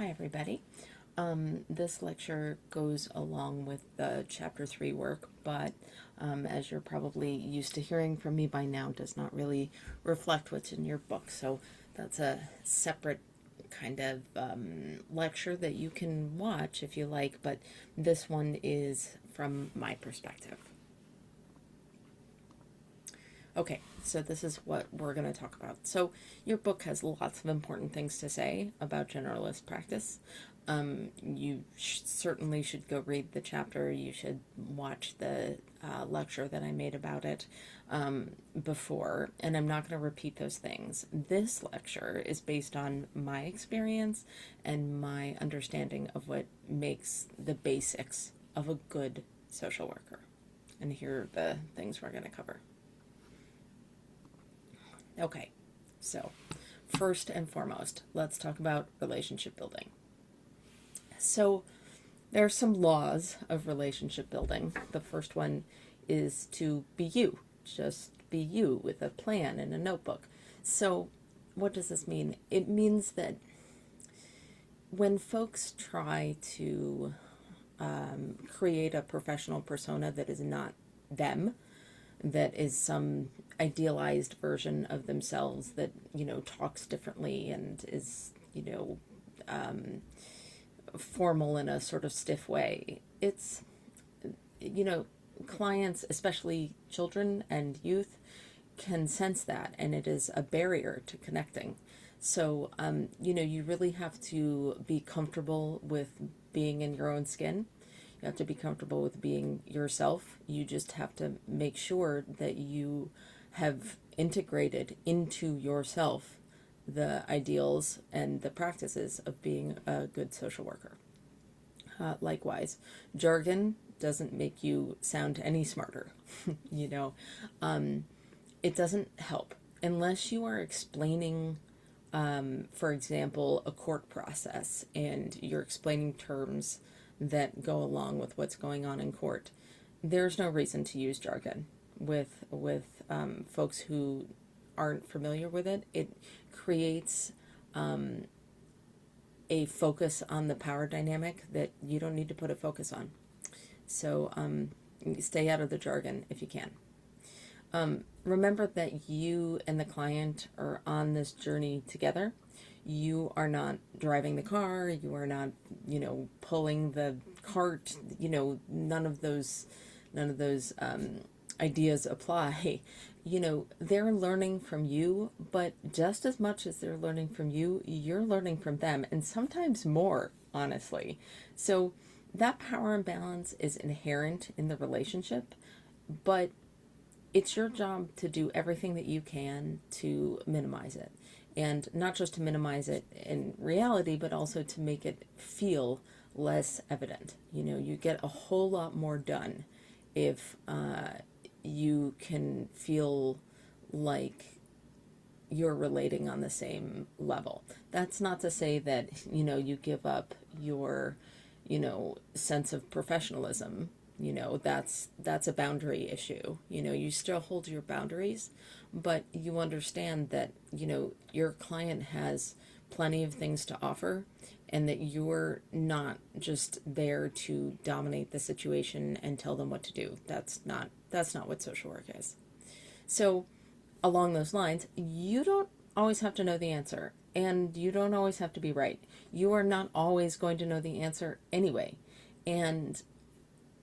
Hi, everybody. This lecture goes along with the Chapter 3 work, but as you're probably used to hearing from me by now, does not really reflect what's in your book. So that's a separate kind of lecture that you can watch if you like, but this one is from my perspective. Okay, so this is what we're going to talk about. So, your book has lots of important things to say about generalist practice. You certainly should go read the chapter. You should watch the lecture that I made about it before, and I'm not going to repeat those things. This lecture is based on my experience and my understanding of what makes the basics of a good social worker. And here are the things we're going to cover. Okay, so first and foremost, let's talk about relationship building. So there are some laws of relationship building. The first one is to be you, just be you with a plan and a notebook. So what does this mean? It means that when folks try to create a professional persona that is not them, that is some idealized version of themselves that, talks differently and is, formal in a sort of stiff way. It's, clients, especially children and youth, can sense that, and it is a barrier to connecting. So, you really have to be comfortable with being in your own skin. You have to be comfortable with being yourself. You just have to make sure that you have integrated into yourself the ideals and the practices of being a good social worker. Likewise, jargon doesn't make you sound any smarter. you know, it doesn't help unless you are explaining, for example, a court process, and you're explaining terms that go along with what's going on in court. There's no reason to use jargon with folks who aren't familiar with it. It creates a focus on the power dynamic that you don't need to put a focus on. So stay out of the jargon if you can. Remember that you and the client are on this journey together. You are not driving the car. You are not, pulling the cart. None of those ideas apply. They're learning from you, but just as much as they're learning from you, you're learning from them, and sometimes more, honestly. So that power imbalance is inherent in the relationship, but it's your job to do everything that you can to minimize it. And not just to minimize it in reality, but also to make it feel less evident. You get a whole lot more done if you can feel like you're relating on the same level. That's not to say that, you give up your, sense of professionalism. That's a boundary issue. You still hold your boundaries, but you understand that, your client has plenty of things to offer, and that you're not just there to dominate the situation and tell them what to do. That's not what social work is. So, along those lines, you don't always have to know the answer, and you don't always have to be right. You are not always going to know the answer anyway. And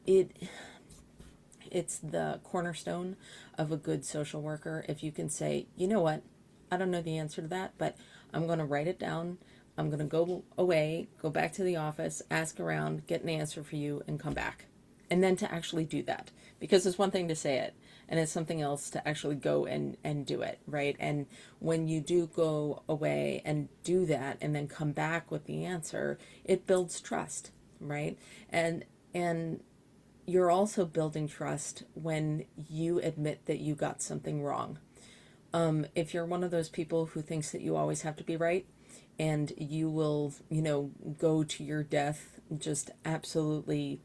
it's the cornerstone of a good social worker if you can say, you know what, I don't know the answer to that, but I'm going to write it down. I'm going to go away, go back to the office, ask around, get an answer for you, and come back. And then to actually do that. Because it's one thing to say it, and it's something else to actually go and do it, right? And when you do go away and do that and then come back with the answer, it builds trust, right? And you're also building trust when you admit that you got something wrong. If you're one of those people who thinks that you always have to be right, and you will, go to your death just absolutely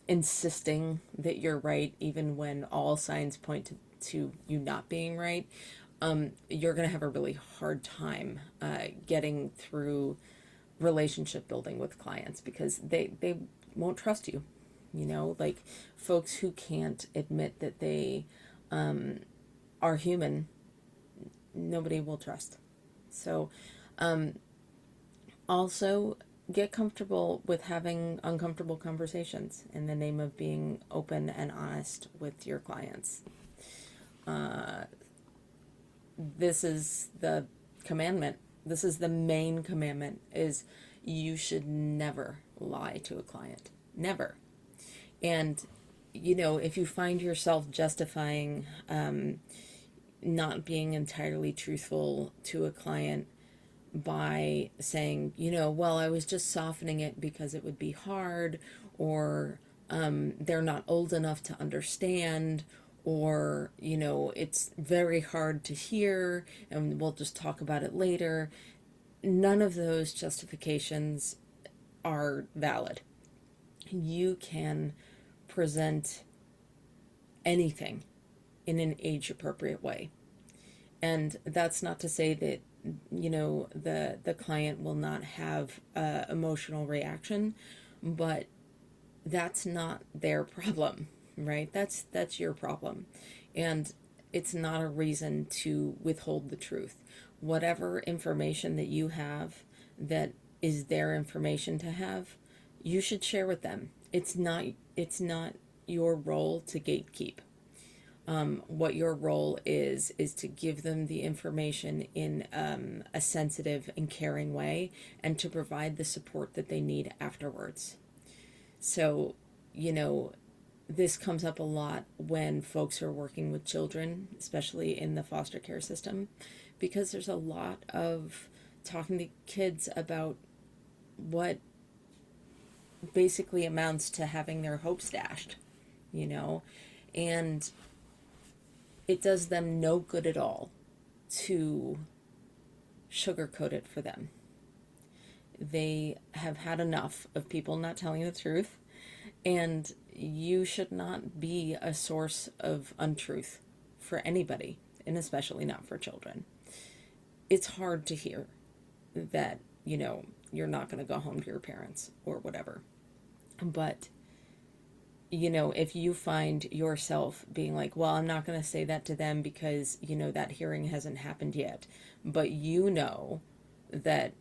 insisting that you're right, even when all signs point to you not being right, you're going to have a really hard time getting through relationship building with clients because they won't trust you. Like folks who can't admit that they are human, nobody will trust. So, also get comfortable with having uncomfortable conversations in the name of being open and honest with your clients. This is the commandment. This is the main commandment is you should never lie to a client. Never. And, if you find yourself justifying not being entirely truthful to a client by saying, well, I was just softening it because it would be hard, or they're not old enough to understand, or, it's very hard to hear and we'll just talk about it later. None of those justifications are valid. You can present anything in an age appropriate way. And that's not to say that, the client will not have emotional reaction, but that's not their problem, right? That's your problem. And it's not a reason to withhold the truth. Whatever information that you have that is their information to have, you should share with them. It's not your role to gatekeep. What your role is to give them the information in a sensitive and caring way and to provide the support that they need afterwards. So, this comes up a lot when folks are working with children, especially in the foster care system, because there's a lot of talking to kids about what basically amounts to having their hopes dashed, and it does them no good at all to sugarcoat it for them. They have had enough of people not telling the truth, and you should not be a source of untruth for anybody, and especially not for children. It's hard to hear that, you're not going to go home to your parents or whatever. But, if you find yourself being like, well, I'm not going to say that to them because, that hearing hasn't happened yet, but that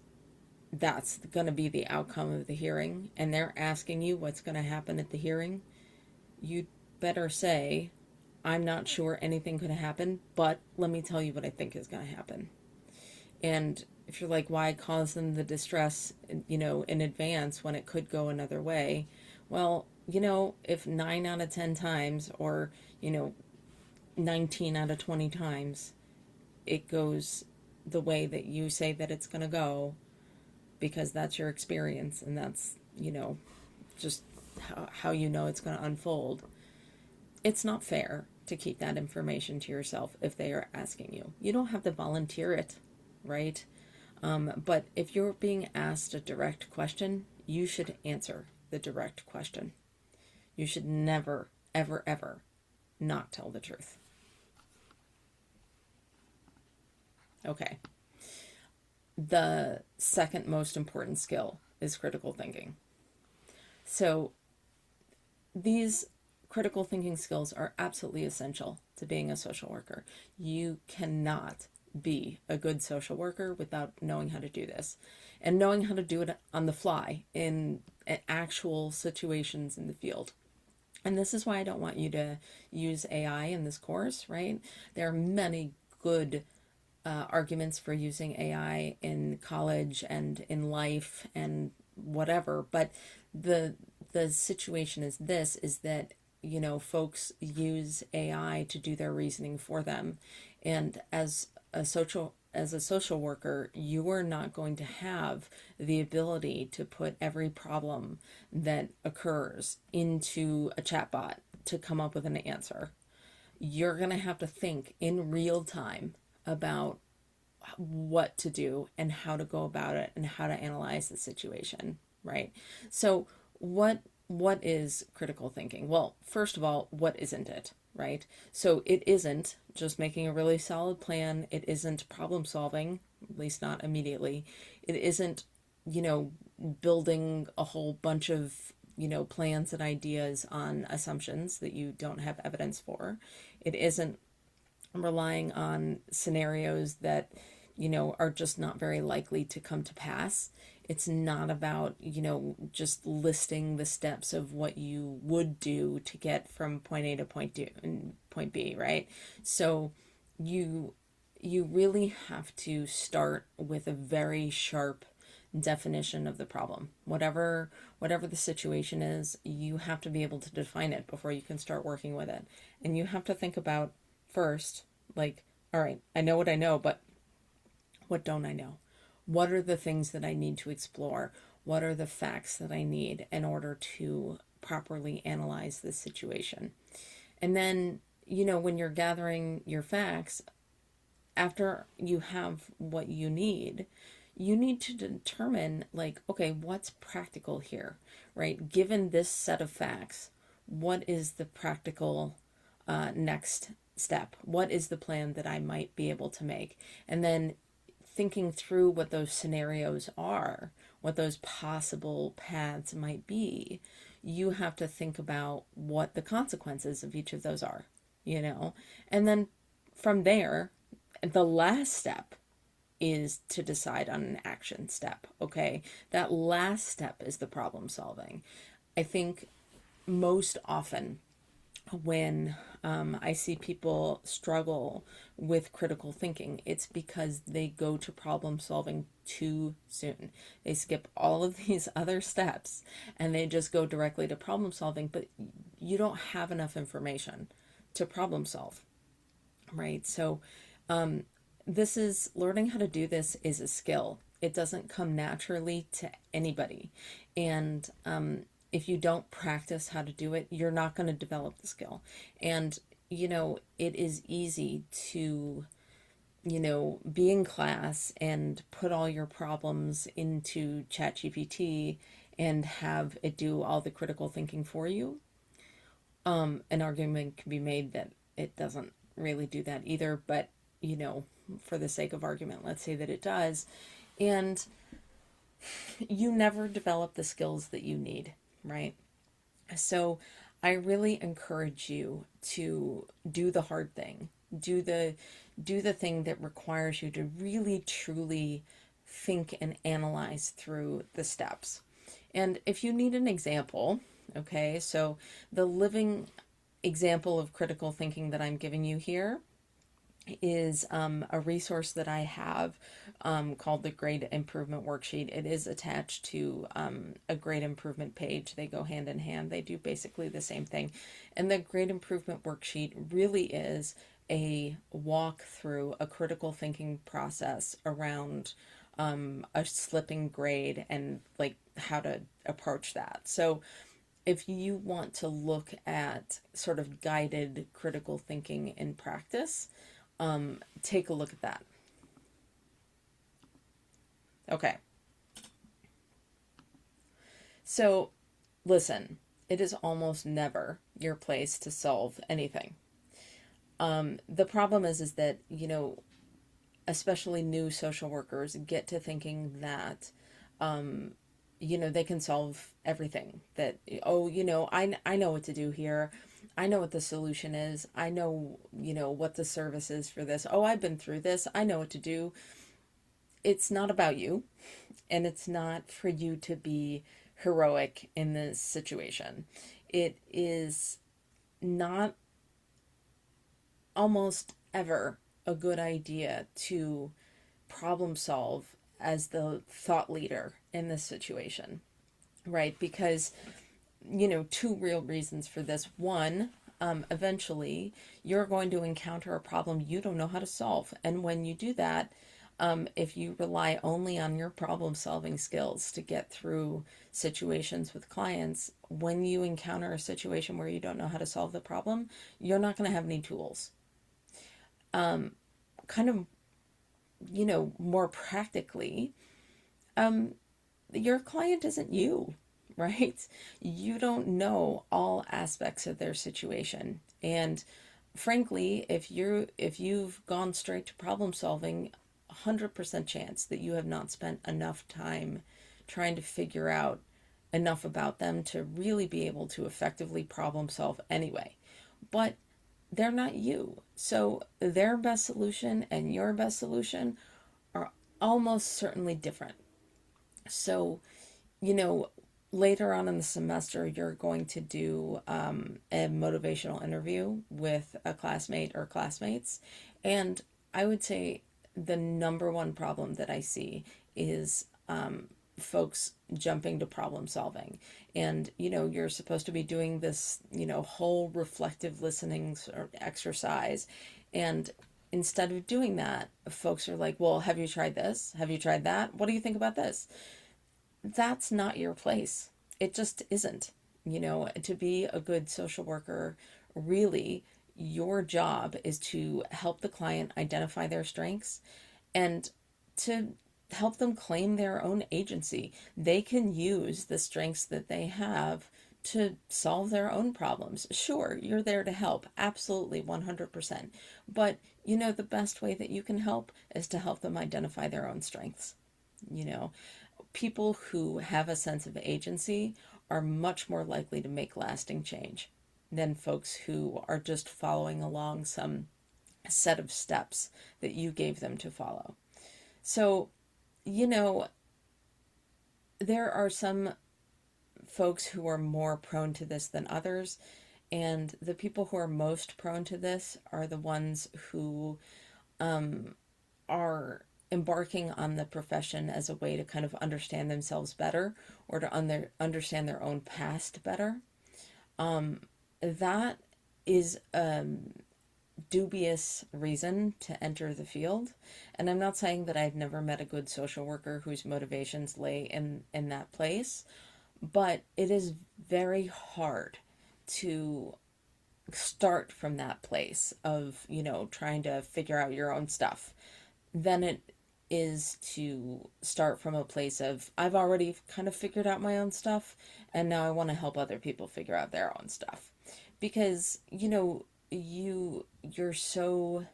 that's going to be the outcome of the hearing, and they're asking you what's going to happen at the hearing, you'd better say, I'm not sure anything could happen, but let me tell you what I think is going to happen. And if you're like, why cause them the distress, in advance when it could go another way? Well, if 9 out of 10 times or, 19 out of 20 times it goes the way that you say that it's going to go, because that's your experience and that's, just how it's going to unfold, it's not fair to keep that information to yourself if they are asking you. You don't have to volunteer it, right? But if you're being asked a direct question, you should answer the direct question. You should never, ever, ever not tell the truth. Okay. The second most important skill is critical thinking. So these critical thinking skills are absolutely essential to being a social worker. You cannot be a good social worker without knowing how to do this and knowing how to do it on the fly in actual situations in the field. And this is why I don't want you to use AI in this course, right? There are many good arguments for using AI in college and in life and whatever, but the situation is that folks use AI to do their reasoning for them, and as a social worker, you are not going to have the ability to put every problem that occurs into a chatbot to come up with an answer. You're going to have to think in real time about what to do and how to go about it and how to analyze the situation, right? So what is critical thinking? Well, first of all, what isn't it, right? So it isn't just making a really solid plan. It isn't problem solving, at least not immediately. It isn't you know, building a whole bunch of, plans and ideas on assumptions that you don't have evidence for. It isn't relying on scenarios that, are just not very likely to come to pass. It's not about, just listing the steps of what you would do to get from point A to point B, right? So you you really have to start with a very sharp definition of the problem. Whatever the situation is, you have to be able to define it before you can start working with it. And you have to think about first, like, all right, I know what I know, but what don't I know? What are the things that I need to explore? What are the facts that I need in order to properly analyze this situation? And then, when you're gathering your facts, after you have what you need to determine, like, okay, what's practical here, right? Given this set of facts, what is the practical next step? What is the plan that I might be able to make? And then thinking through what those scenarios are, what those possible paths might be, you have to think about what the consequences of each of those are, And then from there, the last step is to decide on an action step, okay? That last step is the problem solving. I think most often when I see people struggle with critical thinking, it's because they go to problem solving too soon. They skip all of these other steps and they just go directly to problem solving, but you don't have enough information to problem solve, right? So, this is learning how to do this is a skill. It doesn't come naturally to anybody. And if you don't practice how to do it, you're not going to develop the skill. And, it is easy to, be in class and put all your problems into ChatGPT and have it do all the critical thinking for you. An argument can be made that it doesn't really do that either, but, for the sake of argument, let's say that it does. And you never develop the skills that you need, right? So I really encourage you to do the hard thing. Do the thing that requires you to really truly think and analyze through the steps. And if you need an example, okay, so the living example of critical thinking that I'm giving you here is a resource that I have called the Grade Improvement Worksheet. It is attached to a grade improvement page. They go hand in hand. They do basically the same thing. And the Grade Improvement Worksheet really is a walk through a critical thinking process around a slipping grade and like how to approach that. So if you want to look at sort of guided critical thinking in practice, take a look at that. Okay. So, listen, it is almost never your place to solve anything. The problem is that, especially new social workers get to thinking that, they can solve everything. That, oh, I know what to do here. I know what the solution is. I know, what the service is for this. Oh, I've been through this. I know what to do. It's not about you, and it's not for you to be heroic in this situation. It is not almost ever a good idea to problem solve as the thought leader in this situation, right? Because, two real reasons for this. One, eventually you're going to encounter a problem you don't know how to solve. And when you do that, if you rely only on your problem solving skills to get through situations with clients, when you encounter a situation where you don't know how to solve the problem, you're not going to have any tools. Kind of, more practically, your client isn't you, right? You don't know all aspects of their situation. And frankly, if you've gone straight to problem solving, 100% chance that you have not spent enough time trying to figure out enough about them to really be able to effectively problem solve anyway. But they're not you. So their best solution and your best solution are almost certainly different. So, you know, later on in the semester, you're going to do a motivational interview with a classmate or classmates. And I would say the number one problem that I see is folks jumping to problem solving. And, you're supposed to be doing this, whole reflective listening exercise. And instead of doing that, folks are like, well, have you tried this? Have you tried that? What do you think about this? That's not your place. It just isn't. To be a good social worker, really, your job is to help the client identify their strengths and to help them claim their own agency. They can use the strengths that they have to solve their own problems. Sure, you're there to help, absolutely 100%. But the best way that you can help is to help them identify their own strengths. You know, People who have a sense of agency are much more likely to make lasting change than folks who are just following along some set of steps that you gave them to follow. So, you know, there are some folks who are more prone to this than others, and the people who are most prone to this are the ones who are embarking on the profession as a way to kind of understand themselves better or to understand their own past better. That is a dubious reason to enter the field. And I'm not saying that I've never met a good social worker whose motivations lay in that place, but it is very hard to start from that place of, trying to figure out your own stuff. Then it is to start from a place of, I've already kind of figured out my own stuff, and now I want to help other people figure out their own stuff. Because, you're so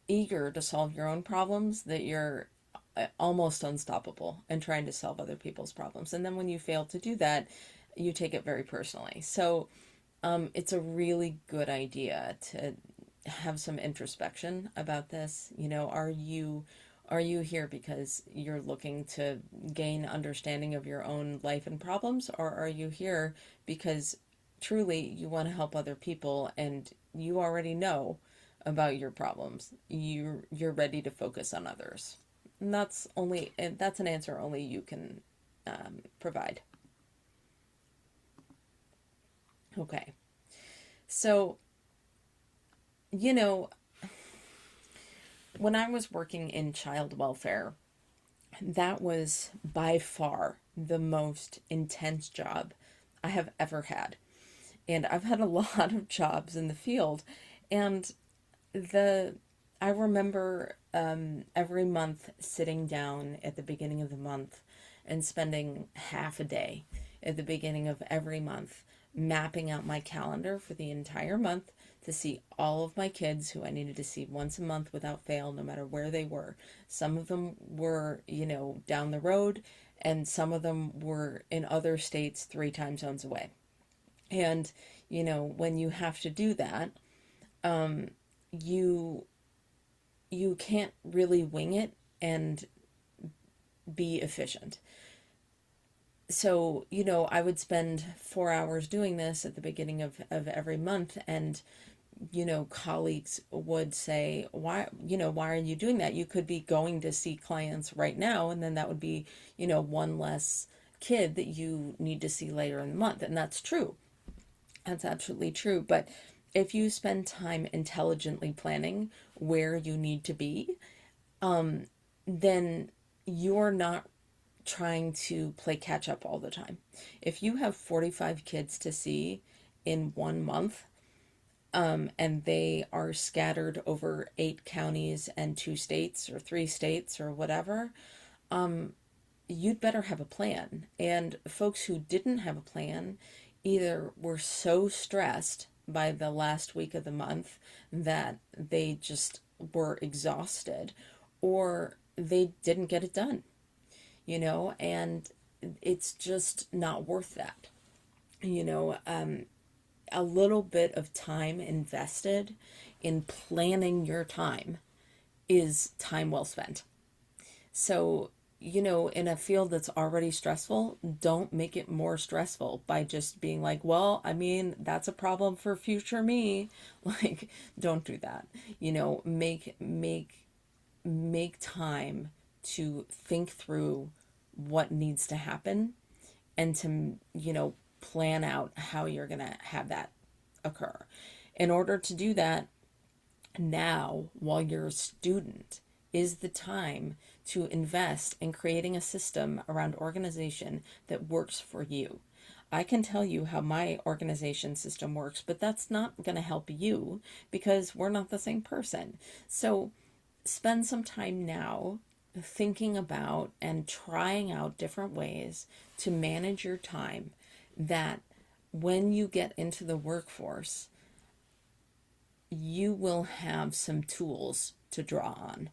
eager to solve your own problems that you're almost unstoppable in trying to solve other people's problems. And then when you fail to do that, you take it very personally. So it's a really good idea to have some introspection about this. Are you here because you're looking to gain understanding of your own life and problems, or are you here because truly you want to help other people and you already know about your problems? You're ready to focus on others. And that's an answer only you can provide. Okay. So, when I was working in child welfare, that was by far the most intense job I have ever had. And I've had a lot of jobs in the field. And I remember every month sitting down at the beginning of the month and spending half a day at the beginning of every month mapping out my calendar for the entire month to see all of my kids who I needed to see once a month without fail, no matter where they were. Some of them were, down the road, and some of them were in other states 3 time zones away. And, when you have to do that, you can't really wing it and be efficient. So, I would spend 4 hours doing this at the beginning of every month, and, colleagues would say, why are you doing that? You could be going to see clients right now, and then that would be, one less kid that you need to see later in the month. And that's true. That's absolutely true. But if you spend time intelligently planning where you need to be, then you're not trying to play catch up all the time. If you have 45 kids to see in 1 month, and they are scattered over 8 counties and 2 states or 3 states or whatever, you'd better have a plan. And folks who didn't have a plan either were so stressed by the last week of the month that they just were exhausted, or they didn't get it done. And it's just not worth that. You know, a little bit of time invested in planning your time is time well spent. So, you know, in a field that's already stressful, don't make it more stressful by just being like, well, I mean, that's a problem for future me. Like, don't do that. You know, make time to think through what needs to happen and to, you know, plan out how you're going to have that occur. In order to do that, now, while you're a student, is the time to invest in creating a system around organization that works for you. I can tell you how my organization system works, but that's not going to help you because we're not the same person. So spend some time now thinking about and trying out different ways to manage your time that when you get into the workforce, you will have some tools to draw on.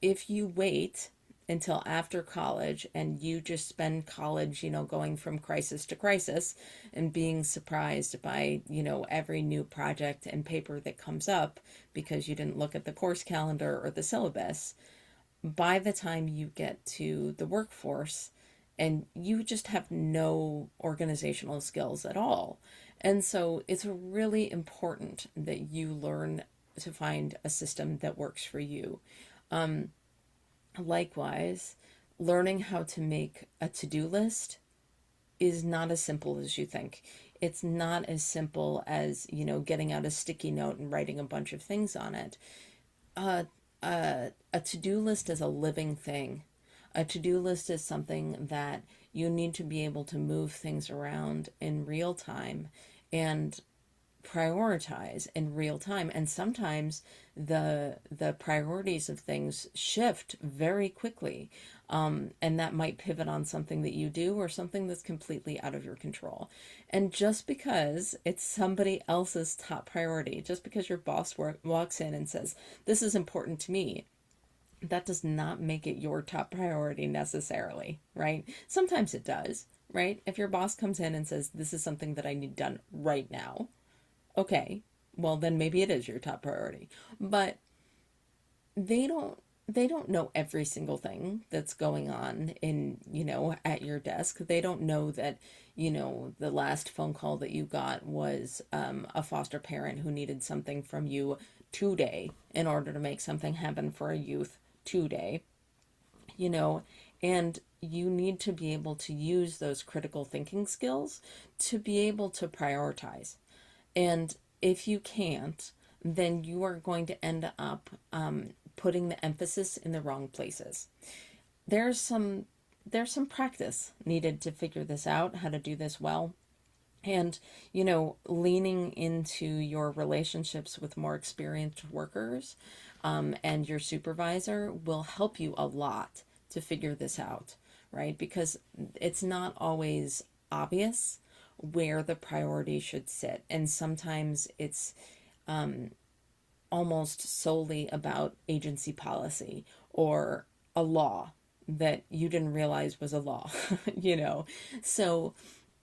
If you wait until after college and you just spend college, you know, going from crisis to crisis and being surprised by, you know, every new project and paper that comes up because you didn't look at the course calendar or the syllabus, by the time you get to the workforce and you just have no organizational skills at all. And so it's really important that you learn to find a system that works for you. Likewise, learning how to make a to-do list is not as simple as you think. It's not as simple as, you know, getting out a sticky note and writing a bunch of things on it. Uh, a to-do list is a living thing. A to-do list is something that you need to be able to move things around in real time and prioritize in real time. And sometimes the priorities of things shift very quickly, and that might pivot on something that you do or something that's completely out of your control. And just because it's somebody else's top priority, just because your boss walks in and says, this is important to me, that does not make it your top priority necessarily, right? Sometimes it does, right? If your boss comes in and says, this is something that I need done right now, okay, well then maybe it is your top priority. But they don't know every single thing that's going on in, you know, at your desk. They don't know that, you know, the last phone call that you got was a foster parent who needed something from you today in order to make something happen for a youth today, you know. And you need to be able to use those critical thinking skills to be able to prioritize. And if you can't, then you are going to end up putting the emphasis in the wrong places. There's some practice needed to figure this out, how to do this well. And, you know, leaning into your relationships with more experienced workers and your supervisor will help you a lot to figure this out, right? Because it's not always obvious where the priority should sit. And sometimes it's almost solely about agency policy or a law that you didn't realize was a law, you know? So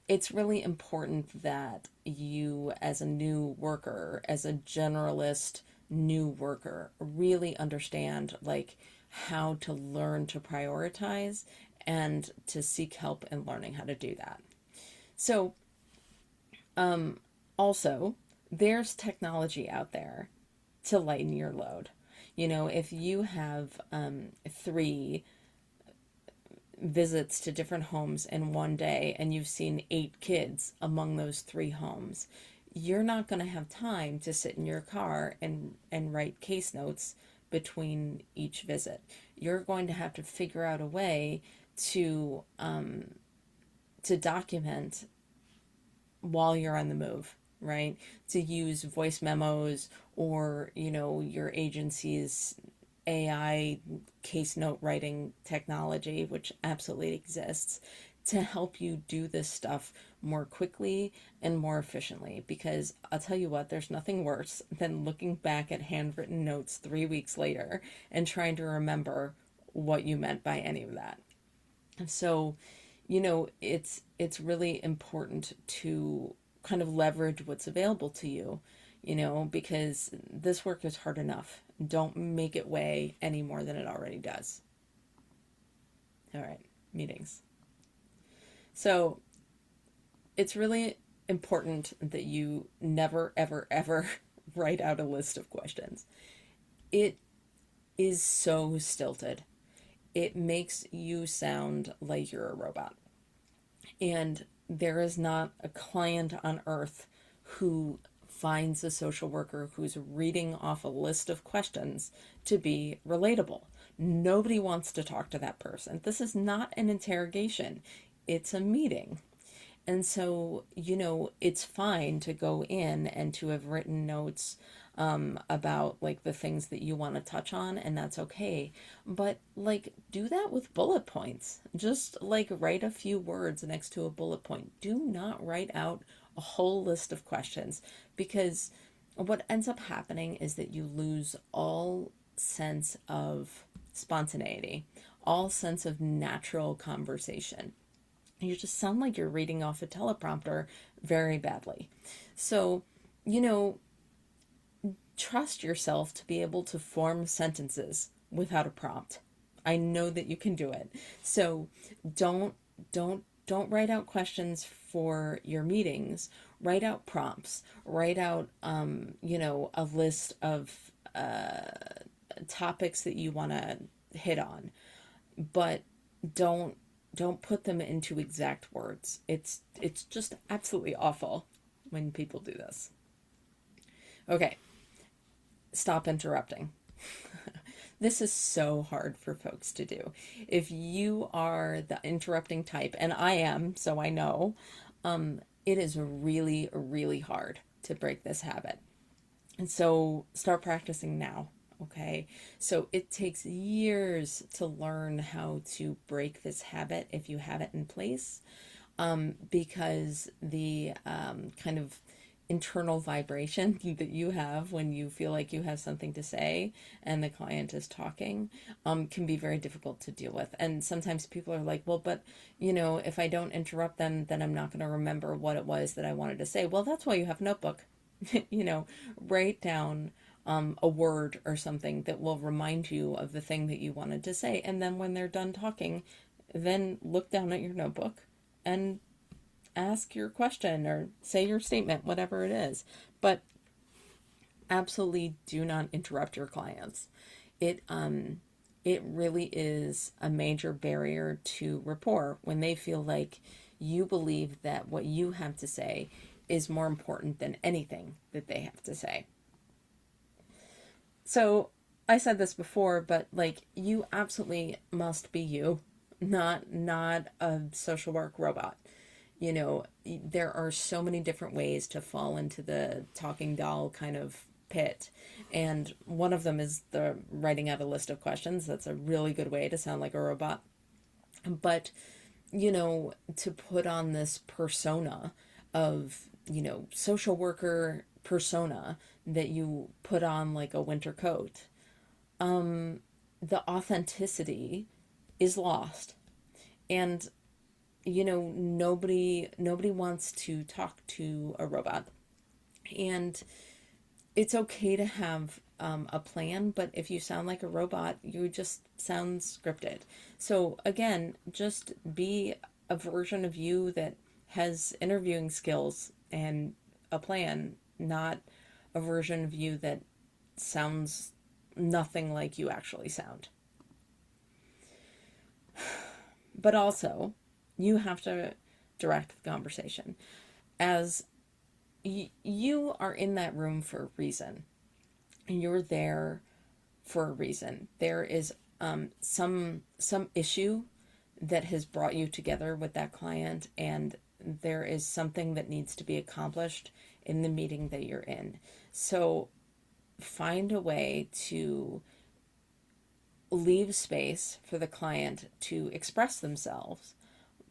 it's really important that you, as a new worker, as a generalist new worker, really understand like how to learn to prioritize and to seek help in learning how to do that. So, also, there's technology out there to lighten your load. You know, if you have 3 visits to different homes in one day and you've seen 8 kids among those 3 homes, you're not going to have time to sit in your car and write case notes between each visit. You're going to have to figure out a way to document while you're on the move, right? To use voice memos or, you know, your agency's AI case note writing technology, which absolutely exists, to help you do this stuff more quickly and more efficiently. Because I'll tell you what, there's nothing worse than looking back at handwritten notes 3 weeks later and trying to remember what you meant by any of that. So, it's really important to kind of leverage what's available to you, because this work is hard enough. Don't make it weigh any more than it already does. All right, meetings. So it's really important that you never, ever, ever write out a list of questions. It is so stilted. It makes you sound like you're a robot. And there is not a client on earth who finds a social worker who's reading off a list of questions to be relatable. Nobody wants to talk to that person. This is not an interrogation, it's a meeting. And so, it's fine to go in and to have written notes about like the things that you want to touch on, and that's okay. But like, do that with bullet points. Just like write a few words next to a bullet point. Do not write out a whole list of questions, because what ends up happening is that you lose all sense of spontaneity, all sense of natural conversation. You just sound like you're reading off a teleprompter very badly. So, trust yourself to be able to form sentences without a prompt. I know that you can do it. So don't don't write out questions for your meetings. Write out prompts. Write out a list of topics that you want to hit on, but don't put them into exact words. It's just absolutely awful when people do this. Okay, stop interrupting. This is so hard for folks to do. If you are the interrupting type, and I am, so I know, it is really, really hard to break this habit. And so start practicing now, okay? So it takes years to learn how to break this habit if you have it in place, because the kind of internal vibration that you have when you feel like you have something to say and the client is talking can be very difficult to deal with. And sometimes people are like, well, but if I don't interrupt them, then I'm not going to remember what it was that I wanted to say. Well, that's why you have a notebook. Write down a word or something that will remind you of the thing that you wanted to say. And then when they're done talking, then look down at your notebook and ask your question or say your statement, whatever it is. But absolutely do not interrupt your clients. It really is a major barrier to rapport when they feel like you believe that what you have to say is more important than anything that they have to say. So I said this before, but like, you absolutely must be you, not a social work robot. There are so many different ways to fall into the talking doll kind of pit. And one of them is the writing out a list of questions. That's a really good way to sound like a robot. But, to put on this persona of, social worker persona that you put on like a winter coat, the authenticity is lost. And nobody wants to talk to a robot. And it's okay to have a plan, but if you sound like a robot, you just sound scripted. So again, just be a version of you that has interviewing skills and a plan, not a version of you that sounds nothing like you actually sound. But also, you have to direct the conversation. As you are in that room for a reason. You're there for a reason. There is some issue that has brought you together with that client, and there is something that needs to be accomplished in the meeting that you're in. So find a way to leave space for the client to express themselves,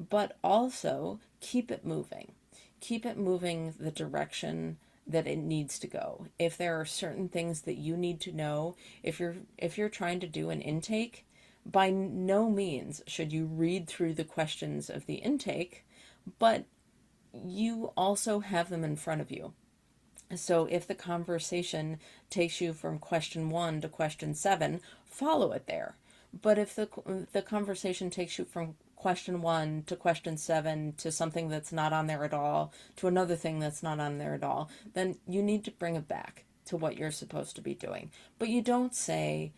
but also keep it moving. Keep it moving the direction that it needs to go. If there are certain things that you need to know, if you're trying to do an intake, By no means should you read through the questions of the intake, but you also have them in front of you. So if the conversation takes you from question 1 to question 7, follow it there. But if the conversation takes you from question 1 to question 7 to something that's not on there at all, to another thing that's not on there at all, then you need to bring it back to what you're supposed to be doing. But you don't say,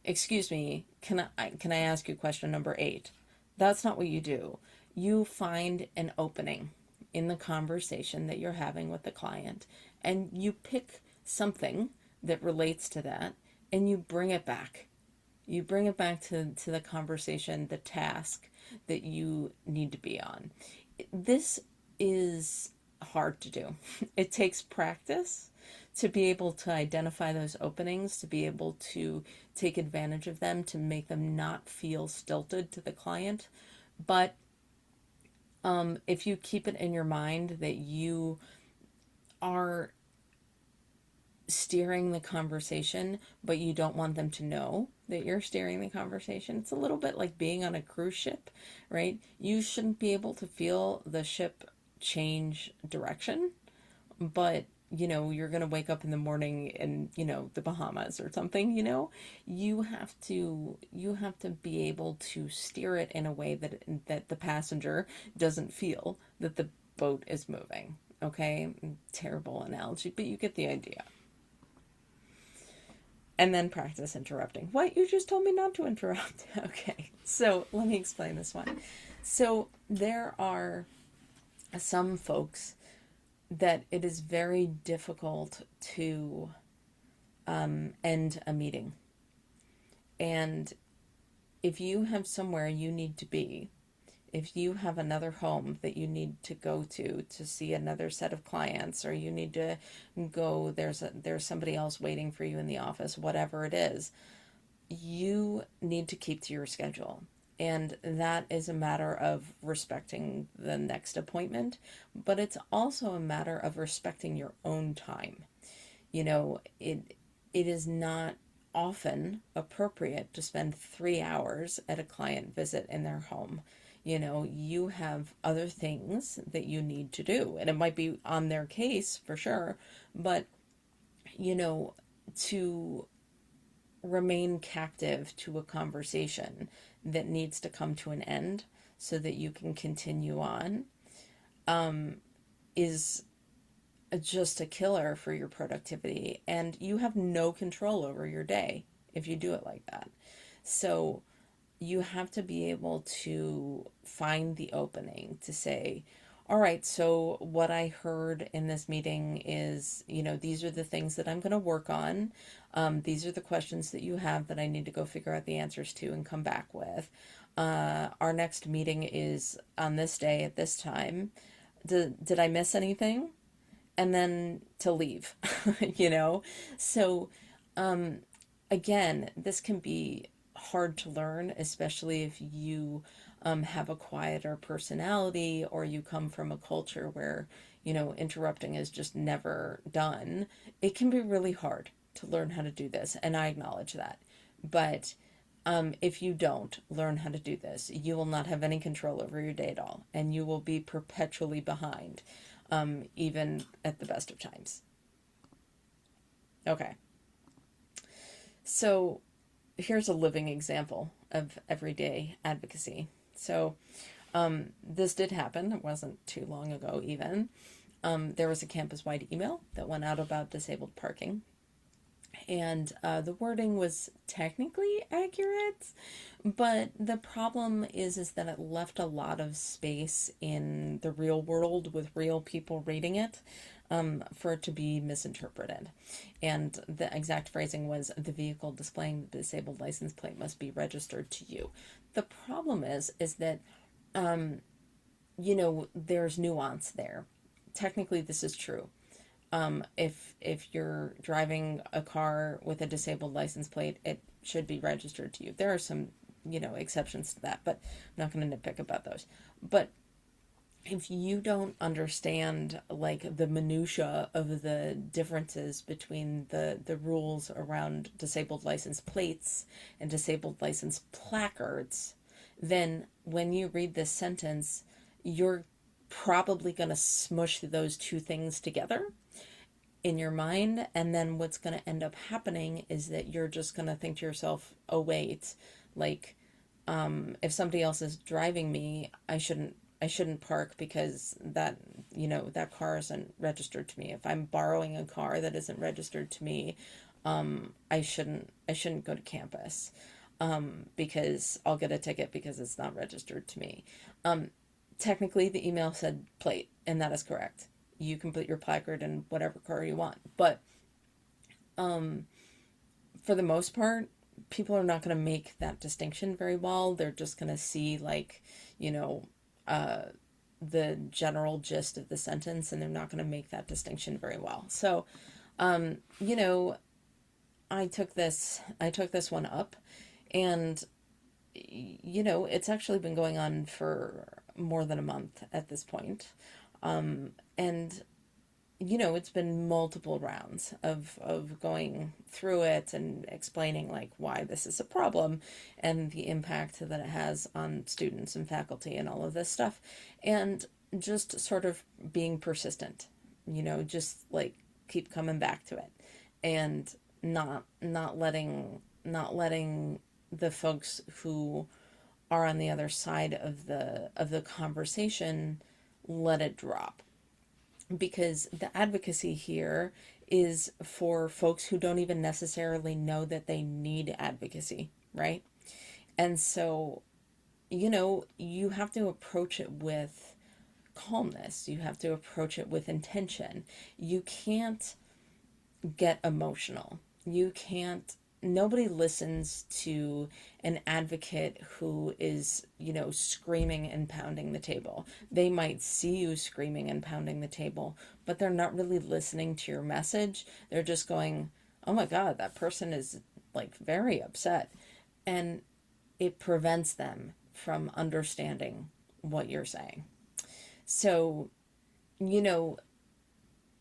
excuse me, can I ask you question number 8? That's not what you do. You find an opening in the conversation that you're having with the client, and you pick something that relates to that, and you bring it back. You bring it back to the conversation, the task that you need to be on. This is hard to do. It takes practice to be able to identify those openings, to be able to take advantage of them, to make them not feel stilted to the client. But if you keep it in your mind that you are steering the conversation, but you don't want them to know that you're steering the conversation, it's a little bit like being on a cruise ship, right? You shouldn't be able to feel the ship change direction, but you're going to wake up in the morning in, the Bahamas or something, you have to be able to steer it in a way that the passenger doesn't feel that the boat is moving. Okay? Terrible analogy, but you get the idea. And then practice interrupting. What? You just told me not to interrupt. Okay. So let me explain this one. So there are some folks that it is very difficult to end a meeting. And if you have somewhere you need to be, if you have another home that you need to go to see another set of clients, or you need to go, there's somebody else waiting for you in the office, whatever it is, you need to keep to your schedule. And that is a matter of respecting the next appointment, but it's also a matter of respecting your own time. It is not often appropriate to spend 3 hours at a client visit in their home. You have other things that you need to do, and it might be on their case for sure, but to remain captive to a conversation that needs to come to an end so that you can continue on is just a killer for your productivity, and you have no control over your day if you do it like that. So you have to be able to find the opening to say, all right, so what I heard in this meeting is, these are the things that I'm going to work on. These are the questions that you have that I need to go figure out the answers to and come back with. Our next meeting is on this day at this time. Did I miss anything? And then to leave, So, again, this can be hard to learn, especially if you have a quieter personality, or you come from a culture where, interrupting is just never done. It can be really hard to learn how to do this, and I acknowledge that. But if you don't learn how to do this, you will not have any control over your day at all, and you will be perpetually behind, even at the best of times. Okay. So here's a living example of everyday advocacy. So this did happen. It wasn't too long ago even. There was a campus-wide email that went out about disabled parking. And the wording was technically accurate, but the problem is that it left a lot of space in the real world with real people reading it for it to be misinterpreted. And the exact phrasing was, the vehicle displaying the disabled license plate must be registered to you. The problem is that, there's nuance there. Technically, this is true. If you're driving a car with a disabled license plate, it should be registered to you. There are some, exceptions to that, but I'm not going to nitpick about those. But if you don't understand like the minutia of the differences between the rules around disabled license plates and disabled license placards, then when you read this sentence, you're probably going to smush those two things together in your mind, and then what's going to end up happening is that you're just going to think to yourself, oh wait, like if somebody else is driving me, I shouldn't park because that, that car isn't registered to me. If I'm borrowing a car that isn't registered to me, I shouldn't go to campus, because I'll get a ticket because it's not registered to me. Technically, the email said plate, and that is correct. You can put your placard in whatever car you want, but for the most part, people are not going to make that distinction very well. They're just going to see, like, you know, uh, the general gist of the sentence, and they're not going to make that distinction very well. So, um, you know, I took this one up, and it's actually been going on for more than a month at this point. And it's been multiple rounds of going through it and explaining like why this is a problem and the impact that it has on students and faculty and all of this stuff. And just sort of being persistent, just like keep coming back to it, and not letting the folks who are on the other side of the conversation let it drop, because the advocacy here is for folks who don't even necessarily know that they need advocacy, right? And so, you have to approach it with calmness. You have to approach it with intention. You can't get emotional. You can't, nobody listens to an advocate who is, screaming and pounding the table. They might see you screaming and pounding the table, but they're not really listening to your message. They're just going, oh my God, that person is like very upset. And it prevents them from understanding what you're saying. So, you know,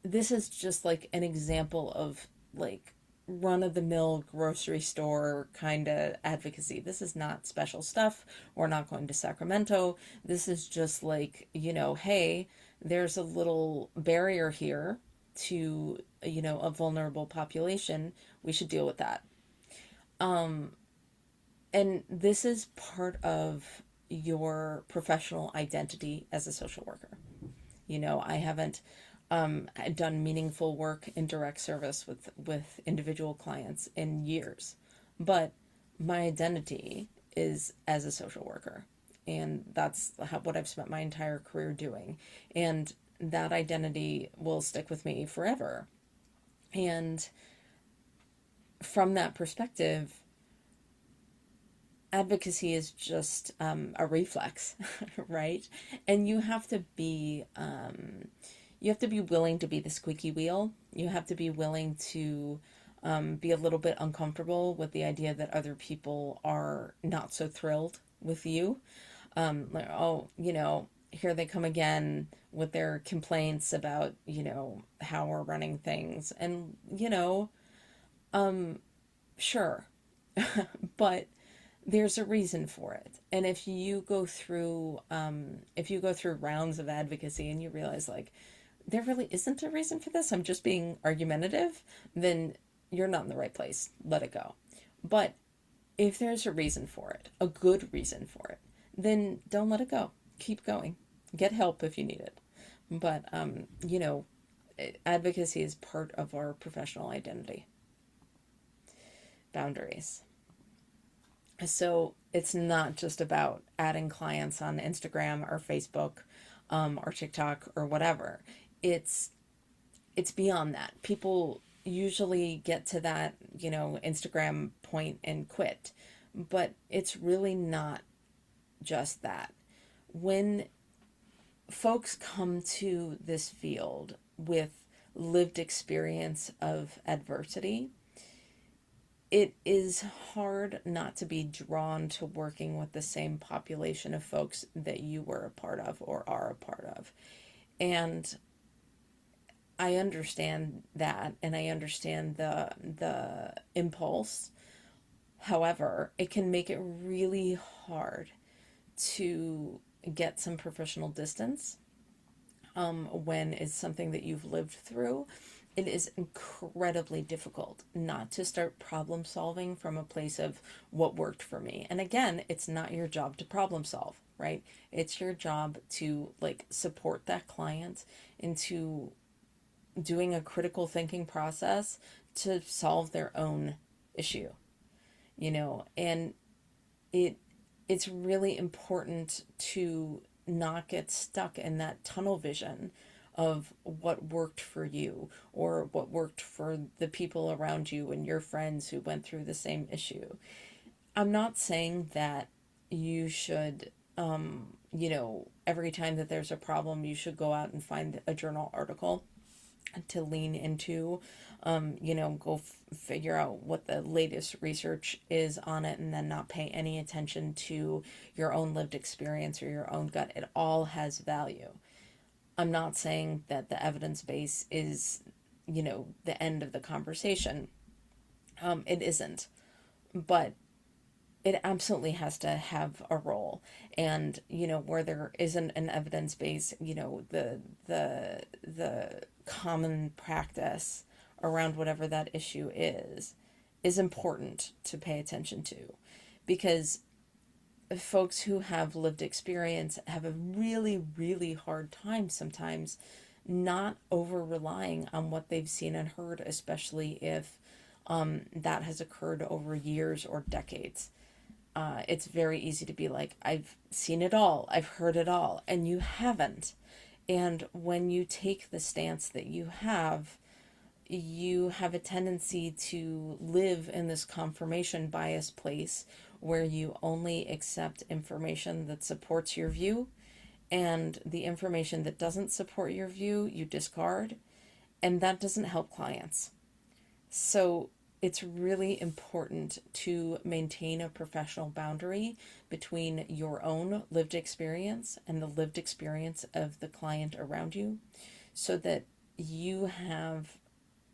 this is just like an example of like run of the mill grocery store kind of advocacy. This is not special stuff. We're not going to Sacramento. This is just like, hey, there's a little barrier here to, a vulnerable population. We should deal with that. Um, and this is part of your professional identity as a social worker. I haven't done meaningful work in direct service with individual clients in years, but my identity is as a social worker, and that's what I've spent my entire career doing, and that identity will stick with me forever. And from that perspective, advocacy is just a reflex, right? And you have to be willing to be the squeaky wheel. You have to be willing to be a little bit uncomfortable with the idea that other people are not so thrilled with you. Like, oh, here they come again with their complaints about, how we're running things. And, sure, but there's a reason for it. And if you go through rounds of advocacy and you realize like there really isn't a reason for this, I'm just being argumentative, then you're not in the right place. Let it go. But if there's a reason for it, a good reason for it, then don't let it go. Keep going. Get help if you need it. But advocacy is part of our professional identity. Boundaries. So it's not just about adding clients on Instagram or Facebook, or TikTok or whatever. It's it's beyond that. People usually get to that, Instagram point and quit. But it's really not just that. When folks come to this field with lived experience of adversity, it is hard not to be drawn to working with the same population of folks that you were a part of or are a part of. And I understand that, and I understand the impulse. However, it can make it really hard to get some professional distance when it's something that you've lived through. It is incredibly difficult not to start problem solving from a place of what worked for me. And again, it's not your job to problem solve, right? It's your job to like support that client into doing a critical thinking process to solve their own issue, and it it's really important to not get stuck in that tunnel vision of what worked for you or what worked for the people around you and your friends who went through the same issue. I'm not saying that you should, every time that there's a problem, you should go out and find a journal article to lean into, go figure out what the latest research is on it and then not pay any attention to your own lived experience or your own gut. It all has value. I'm not saying that the evidence base is, the end of the conversation. It isn't. But it absolutely has to have a role. And where there isn't an evidence base, the common practice around whatever that issue is important to pay attention to, because folks who have lived experience have a really, really hard time sometimes not over relying on what they've seen and heard, especially if that has occurred over years or decades. It's very easy to be like, I've seen it all, I've heard it all, and you haven't. And when you take the stance that you have a tendency to live in this confirmation bias place where you only accept information that supports your view, and the information that doesn't support your view, you discard, and that doesn't help clients. So it's really important to maintain a professional boundary between your own lived experience and the lived experience of the client around you, so that you have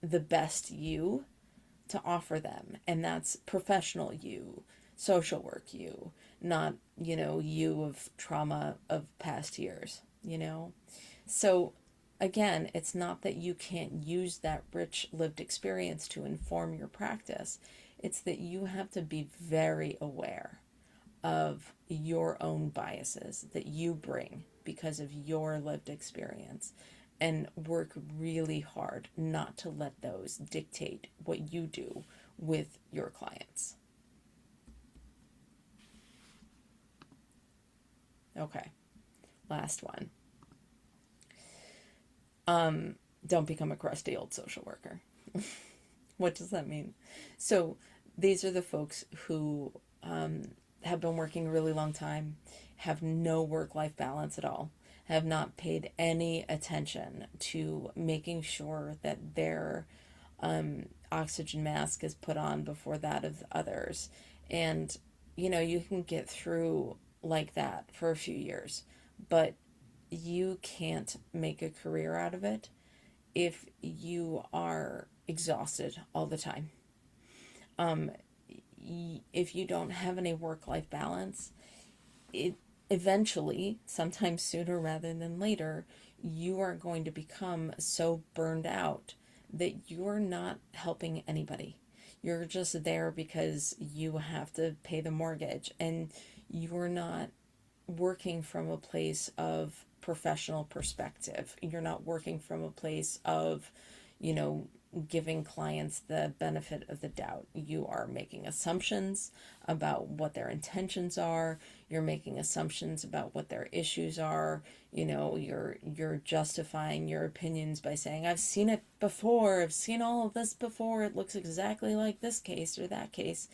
the best you to offer them. And that's professional you, social work you, not, you of trauma of past years. So again, it's not that you can't use that rich lived experience to inform your practice. It's that you have to be very aware of your own biases that you bring because of your lived experience, and work really hard not to let those dictate what you do with your clients. Okay, last one. Don't become a crusty old social worker. What does that mean? So these are the folks who have been working a really long time, have no work-life balance at all, have not paid any attention to making sure that their oxygen mask is put on before that of others. And, you can get through like that for a few years, but you can't make a career out of it if you are exhausted all the time. If you don't have any work-life balance, it eventually, sometimes sooner rather than later, you are going to become so burned out that you're not helping anybody. You're just there because you have to pay the mortgage, and you're not working from a place of professional perspective. You're not working from a place of, giving clients the benefit of the doubt. You are making assumptions about what their intentions are. You're making assumptions about what their issues are. You're justifying your opinions by saying, I've seen it before. I've seen all of this before. It looks exactly like this case or that case.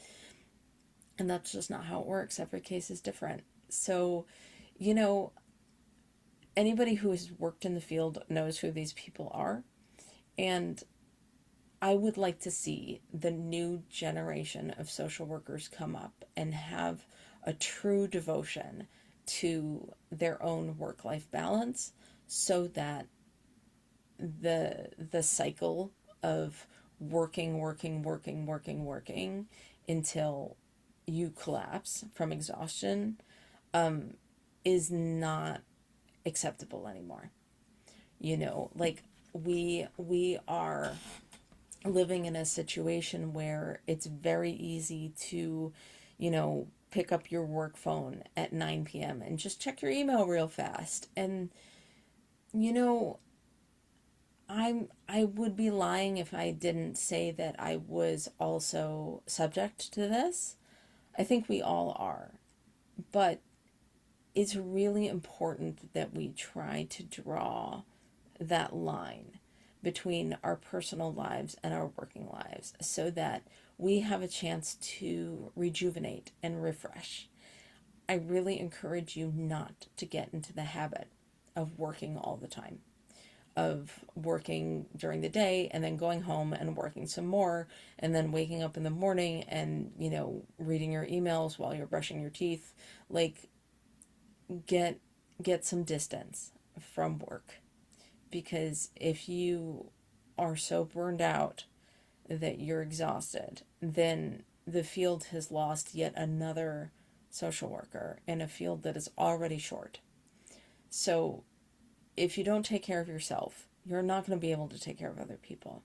And that's just not how it works. Every case is different. So, anybody who has worked in the field knows who these people are. And I would like to see the new generation of social workers come up and have a true devotion to their own work-life balance so that the cycle of working until you collapse from exhaustion is not acceptable anymore. Like we are living in a situation where it's very easy to, pick up your work phone at 9 p.m. and just check your email real fast. And, you know, I would be lying if I didn't say that I was also subject to this. I think we all are. But it's really important that we try to draw that line between our personal lives and our working lives so that we have a chance to rejuvenate and refresh. I really encourage you not to get into the habit of working all the time, of working during the day and then going home and working some more and then waking up in the morning and, reading your emails while you're brushing your teeth. Like, get some distance from work, because if you are so burned out that you're exhausted, then the field has lost yet another social worker in a field that is already short. So if you don't take care of yourself, you're not going to be able to take care of other people.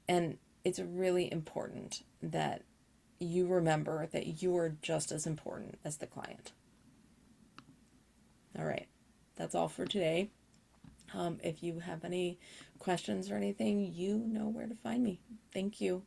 And it's really important that you remember that you are just as important as the client. All right, that's all for today. If you have any questions or anything, you know where to find me. Thank you.